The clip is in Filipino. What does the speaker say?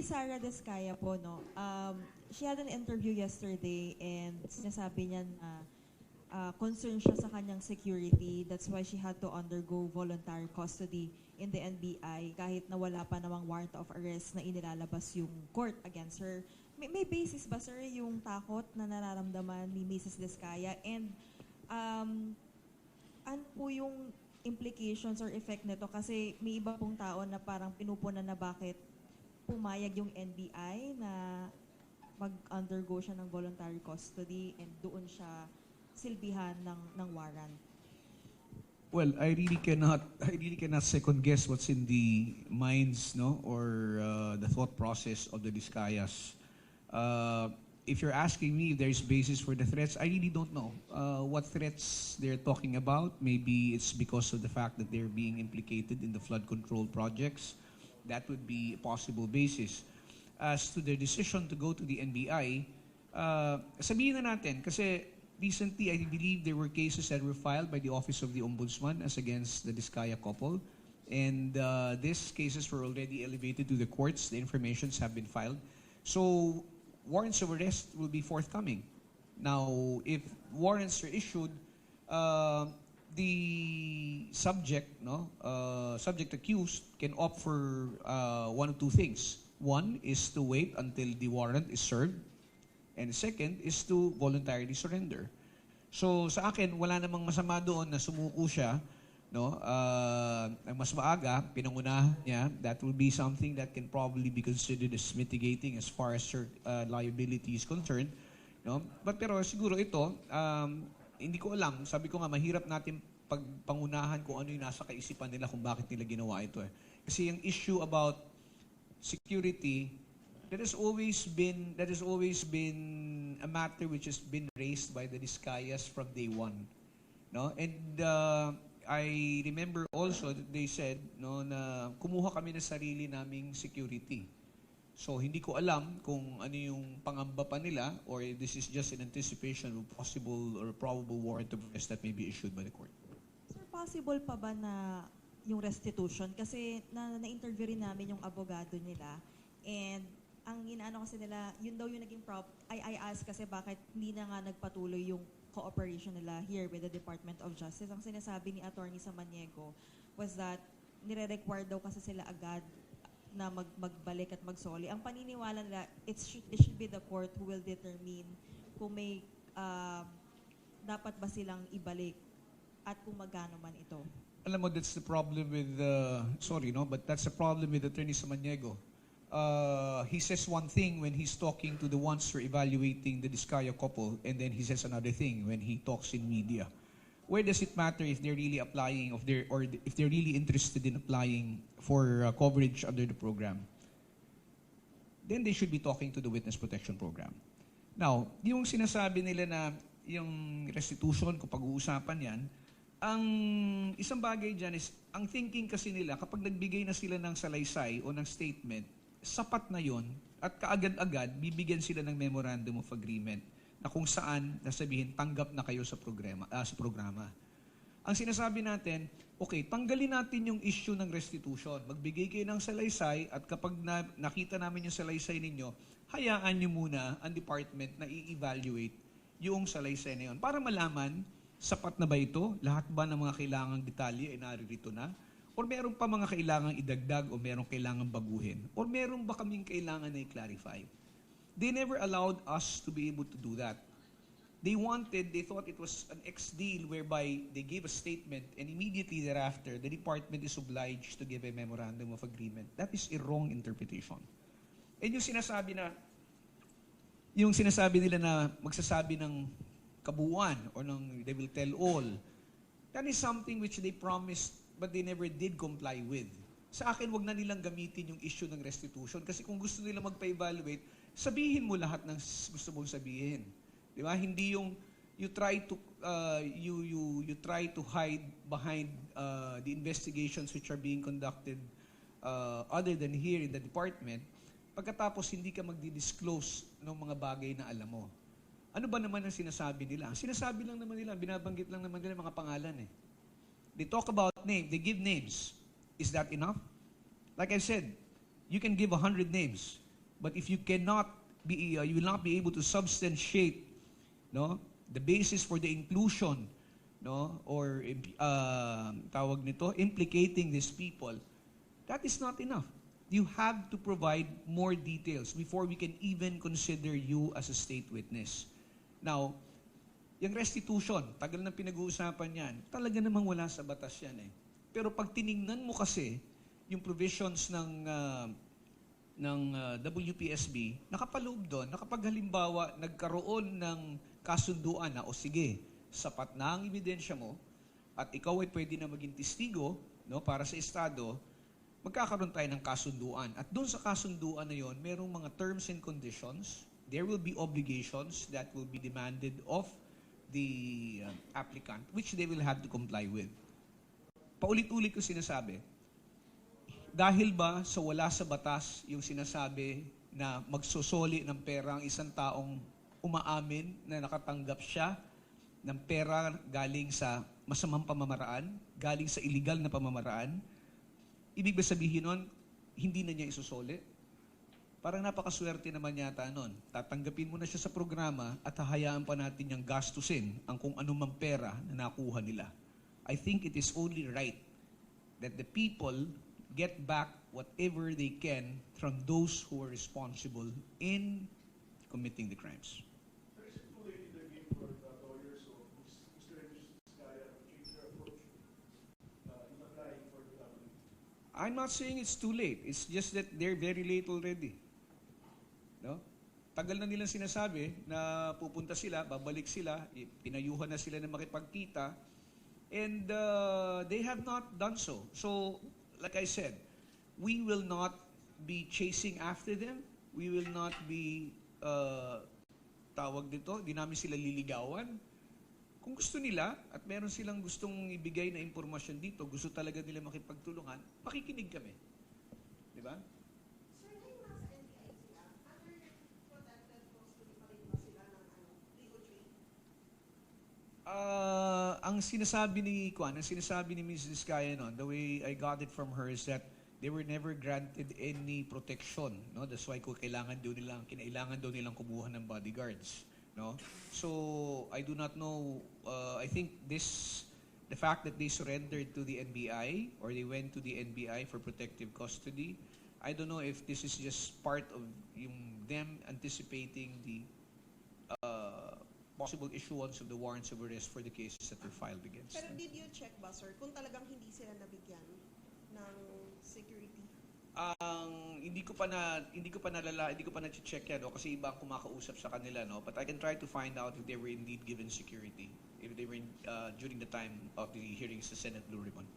Sara Descaya po, no, she had an interview yesterday and sinasabi niya na concerned siya sa kanyang security. That's why she had to undergo voluntary custody in the NBI kahit na wala pa namang warrant of arrest na inilalabas yung court against her. May basis ba, sir, yung takot na nararamdaman ni Mrs. Descaya? And ano po yung implications or effect nito? Kasi may iba pong tao na parang pinupunan na bakit pumayag yung NBI na mag-undergo siya ng voluntary custody and doon siya silbihan ng warrant. Well, I really cannot second guess what's in the minds, no, or the thought process of the Discayas. If you're asking me if there's basis for the threats, I really don't know what threats they're talking about. Maybe it's because of the fact that they're being implicated in the flood control projects. That would be a possible basis. As to their decision to go to the NBI, sabihin na natin, kasi recently, I believe there were cases that were filed by the Office of the Ombudsman as against the Descaya couple. And these cases were already elevated to the courts. The informations have been filed. So warrants of arrest will be forthcoming. Now, if warrants are issued, the subject, subject accused can opt for one of two things. One is to wait until the warrant is served. And second is to voluntarily surrender. So sa akin, wala namang masama doon na sumuko siya, no? Mas maaga, pinanguna niya, that will be something that can probably be considered as mitigating as far as her liability is concerned. No? Pero siguro ito, hindi ko alam, sabi ko nga, mahirap natin pagpangunahan kung ano yung nasa kaisipan nila kung bakit nila ginawa ito. Kasi yung issue about security, that has always been a matter which has been raised by the Discayas from day one, no? And I remember also that they said, no, na kumuha kami ng sarili naming security. So hindi ko alam kung ano yung pangamba pa nila or this is just in anticipation of possible or probable warrant of arrest that may be issued by the court. Sir, possible pa ba na yung restitution? Kasi na-interview rin namin yung abogado nila and ang inaano kasi nila, yun daw yung naging I asked kasi bakit hindi na nga nagpatuloy yung cooperation nila here with the Department of Justice. Ang sinasabi ni Attorney Samaniego was that nire-require daw kasi sila agad na magbalik at magsoli. Ang paniniwala nila, it should be the court who will determine kung may dapat ba silang ibalik at kung magkano man ito. Alam mo, that's the problem with, but that's the problem with Attorney Samaniego. He says one thing when he's talking to the ones who are evaluating the Descaya couple, and then he says another thing when he talks in media. Where does it matter if they're really applying or if they're really interested in applying for coverage under the program? Then they should be talking to the Witness Protection Program. Now, yung sinasabi nila na yung restitution, kung pag-uusapan yan, ang isang bagay dyan is, ang thinking kasi nila, kapag nagbigay na sila ng salaysay o ng statement, sapat na yon at kaagad-agad bibigyan sila ng memorandum of agreement na kung saan nasabihin tanggap na kayo sa programa. Ang sinasabi natin, okay, tanggalin natin yung issue ng restitution. Magbigay kayo ng salaysay at kapag nakita namin yung salaysay ninyo, hayaan nyo muna ang department na i-evaluate yung salaysay na yun para malaman sapat na ba ito, lahat ba ng mga kailangang detalye ay naririto na, or meron pa mga kailangang idagdag o meron kailangang baguhin? Or meron ba kaming kailangan na i-clarify? They never allowed us to be able to do that. They thought it was an ex-deal whereby they gave a statement and immediately thereafter, the department is obliged to give a memorandum of agreement. That is a wrong interpretation. And yung sinasabi nila na magsasabi ng kabuuan or ng they will tell all, that is something which they promised but they never did comply with. Sa akin, wag na nilang gamitin yung issue ng restitution kasi kung gusto nila magpa-evaluate, sabihin mo lahat ng gusto mong sabihin. Di ba? Hindi yung you try to hide behind the investigations which are being conducted other than here in the department. Pagkatapos hindi ka magdi-disclose ng mga bagay na alam mo. Ano ba naman ang sinasabi nila? Ang sinasabi lang naman nila, binabanggit lang naman nila mga pangalan eh. They talk about names, they give names. Is that enough? Like I said, you can give 100 names. But if you cannot be, you will not be able to substantiate, no, the basis for the inclusion, no, or tawag nito, implicating these people, that is not enough. You have to provide more details before we can even consider you as a state witness. Now, yung restitution, tagal na pinag-uusapan yan, talaga namang wala sa batas yan eh. Pero pag tiningnan mo kasi yung provisions ng WPSB, nakapaloob doon, nakapag halimbawa nagkaroon ng kasunduan na, o sige, sapat na ang ebidensya mo, at ikaw ay pwede na maging testigo, no, para sa Estado, magkakaroon tayo ng kasunduan. At doon sa kasunduan na yon, merong mga terms and conditions. There will be obligations that will be demanded of the applicant, which they will have to comply with. Paulit-ulit ko sinasabi, dahil ba sa wala sa batas yung sinasabi na magsusoli ng pera ang isang taong umaamin na nakatanggap siya ng pera galing sa masamang pamamaraan, galing sa illegal na pamamaraan, ibig ba sabihin nun, hindi na niya isusoli? Parang napakaswerte naman yata nun. Tatanggapin mo na siya sa programa at hahayaan pa natin niyang gastusin ang kung anumang pera na nakuha nila. I think it is only right that the people get back whatever they can from those who are responsible in committing the crimes. Sir, is it too late in the game for the lawyers or Mr. and Mrs. Vizcaya to change their approach in applying for the government? I'm not saying it's too late. It's just that they're very late already. No? Tagal na nilang sinasabi na pupunta sila, babalik sila, pinayuhan na sila na makipagkita, and they have not done so. So, like I said, we will not be chasing after them. We will not be, tawag dito, di namin sila liligawan. Kung gusto nila, at meron silang gustong ibigay na impormasyon dito, gusto talaga nila makipagtulungan, makikinig kami. Di ba? Sir, ngayon nasa NBI sila, under protected custody pa rin ba sila ng DOJ? Ang sinasabi ni Ms. Vizcaya noon, the way I got it from her is that they were never granted any protection, no? That's why kinailangan daw nilang kumuha ng bodyguards, no? So I do not know, I think the fact that they surrendered to the NBI or they went to the NBI for protective custody, I don't know if this is just part of them anticipating the possible issuance of the warrants of arrest for the cases that were filed against Pero them. did you check ba, sir, kung talagang hindi sila nabigyan ng security? Hindi ko pa na-check yan, no? Kasi iba ang kumakausap sa kanila, no? But I can try to find out if they were indeed given security, if they were during the time of the hearings sa Senate Blue Ribbon.